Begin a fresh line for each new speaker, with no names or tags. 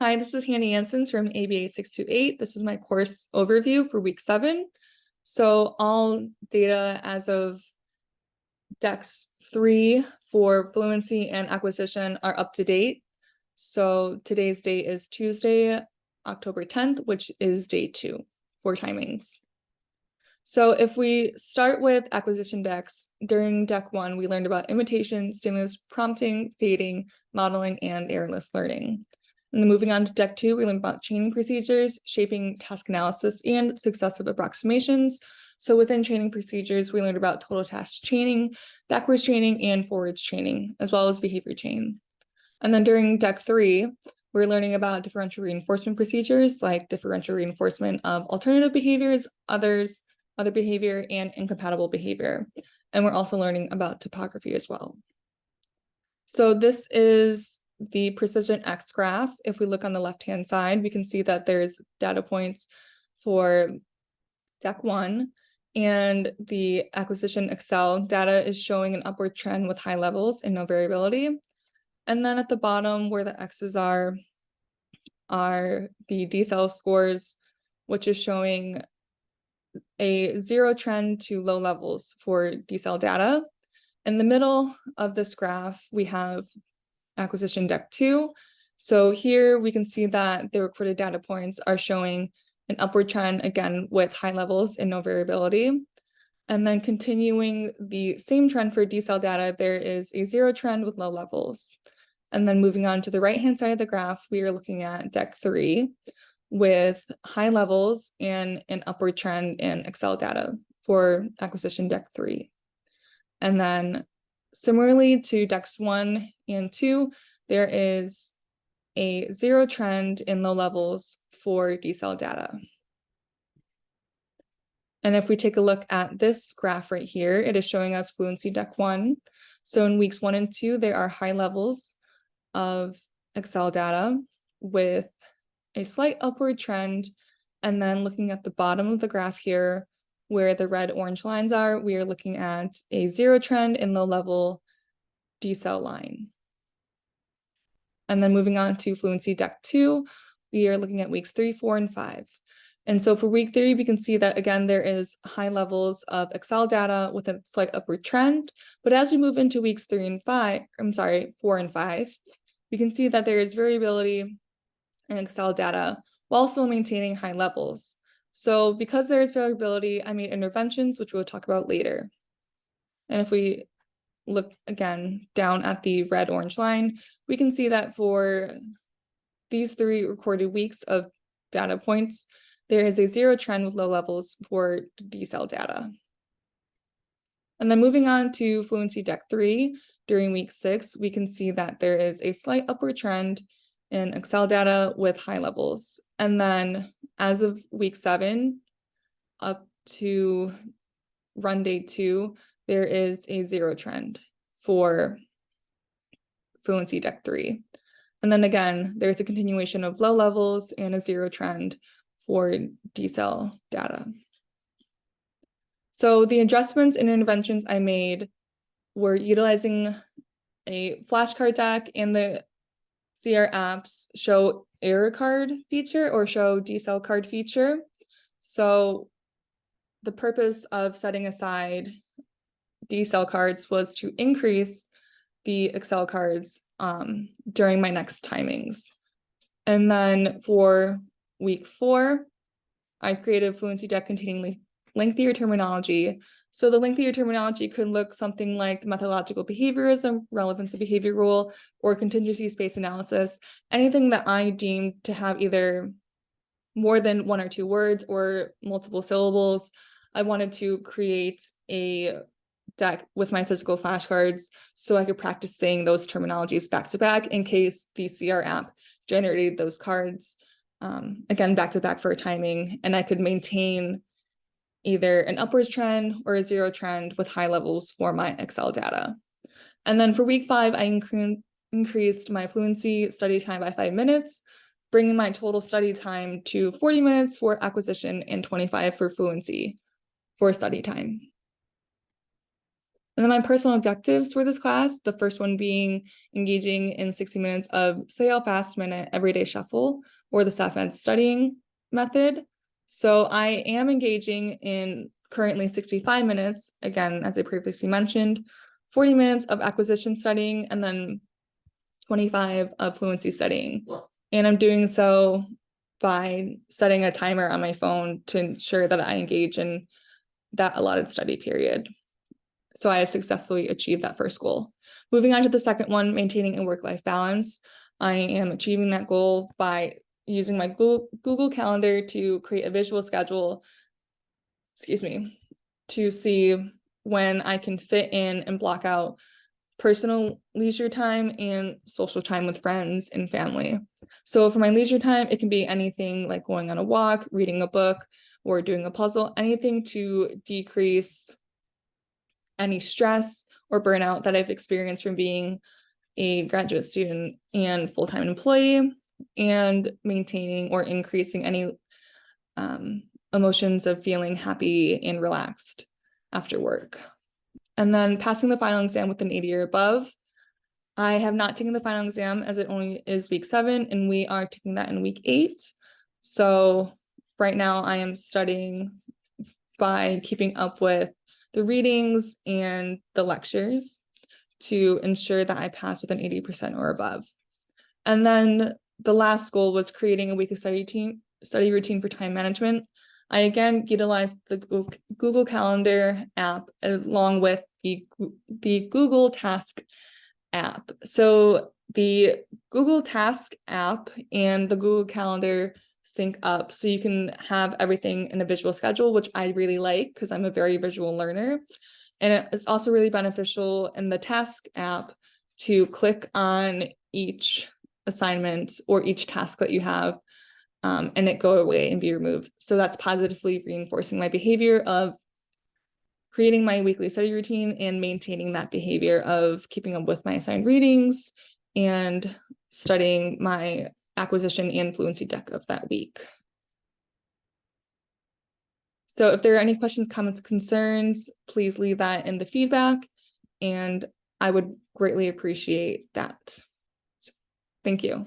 Hi, this is Hannah Yansons from ABA 628. This is my course overview for week 7. So all data as of Dex 3 for fluency and acquisition are up to date. So today's date is Tuesday, October 10th, which is day 2 for timings. So if we start with acquisition decks, during deck 1, we learned about imitation, stimulus, prompting, fading, modeling, and errorless learning. And then moving on to deck 2, we learned about chaining procedures, shaping task analysis, and successive approximations. So within chaining procedures, we learned about total task chaining, backwards chaining, and forwards chaining, as well as behavior chain. And then during deck 3, we're learning about differential reinforcement procedures, like differential reinforcement of alternative behaviors, other behavior, and incompatible behavior. And we're also learning about topography as well. So this is the precision X graph. If we look on the left-hand side, we can see that there's data points for deck 1, and the acquisition Excel data is showing an upward trend with high levels and no variability. And then at the bottom where the X's are the decel scores, which is showing a 0 trend to low levels for decel data. In the middle of this graph, we have acquisition deck 2. So here we can see that the recorded data points are showing an upward trend, again, with high levels and no variability. And then continuing the same trend for decel data, there is a 0 trend with low levels. And then moving on to the right-hand side of the graph, we are looking at deck 3 with high levels and an upward trend in Excel data for acquisition deck 3. And then similarly to decks 1 and 2, there is a 0 trend in low levels for decel data. And if we take a look at this graph right here, it is showing us fluency deck 1. So in weeks 1 and 2, there are high levels of Excel data with a slight upward trend. And then looking at the bottom of the graph here, where the red orange lines are, we are looking at a 0 trend in low level decel line. And then moving on to fluency deck 2, we are looking at weeks 3, 4, and 5. And so for week 3, we can see that again, there is high levels of Excel data with a slight upward trend. But as we move into weeks 4 and 5, we can see that there is variability in Excel data while still maintaining high levels. So because there is variability, I made interventions, which we'll talk about later. And if we look again down at the red orange line, we can see that for these 3 recorded weeks of data points, there is a 0 trend with low levels for decel data. And then moving on to fluency deck 3, during week 6, we can see that there is a slight upward trend in Excel data with high levels. And then as of week 7, up to run day 2, there is a 0 trend for fluency deck 3. And then again, there's a continuation of low levels and a 0 trend for decel data. So the adjustments and interventions I made were utilizing a flashcard deck, and the CR apps show error card feature or show decel card feature. So the purpose of setting aside decel cards was to increase the Excel cards during my next timings. And then for week 4, I created a fluency deck containing lengthier terminology. So the lengthier terminology could look something like methodological behaviorism, relevance of behavior rule, or contingency space analysis, anything that I deemed to have either more than 1 or 2 words or multiple syllables. I wanted to create a deck with my physical flashcards so I could practice saying those terminologies back to back in case the CR app generated those cards again back to back for a timing, and I could maintain either an upwards trend or a 0 trend with high levels for my Excel data. And then for week 5, I increased my fluency study time by 5 minutes, bringing my total study time to 40 minutes for acquisition and 25 for fluency for study time. And then my personal objectives for this class, the first one being engaging in 60 minutes of Say How Fast Minute Everyday Shuffle, or the StaffMed studying method. So I am engaging in currently 65 minutes, again, as I previously mentioned, 40 minutes of acquisition studying, and then 25 of fluency studying. And I'm doing so by setting a timer on my phone to ensure that I engage in that allotted study period. So I have successfully achieved that first goal. Moving on to the second one, maintaining a work-life balance. I am achieving that goal by using my Google Calendar to create a visual schedule, to see when I can fit in and block out personal leisure time and social time with friends and family. So for my leisure time, it can be anything like going on a walk, reading a book, or doing a puzzle, anything to decrease any stress or burnout that I've experienced from being a graduate student and full-time employee, and maintaining or increasing any emotions of feeling happy and relaxed after work. And then passing the final exam with an 80 or above. I have not taken the final exam as it only is week 7, and we are taking that in week 8. So right now I am studying by keeping up with the readings and the lectures to ensure that I pass with an 80% or above. And then the last goal was creating a weekly study routine for time management. I again utilized the Google Calendar app along with the Google Task app. So the Google Task app and the Google Calendar sync up so you can have everything in a visual schedule, which I really like because I'm a very visual learner. And it's also really beneficial in the Task app to click on each assignment or each task that you have, and it go away and be removed. So that's positively reinforcing my behavior of creating my weekly study routine and maintaining that behavior of keeping up with my assigned readings and studying my acquisition and fluency deck of that week. So if there are any questions, comments, concerns, please leave that in the feedback, and I would greatly appreciate that. Thank you.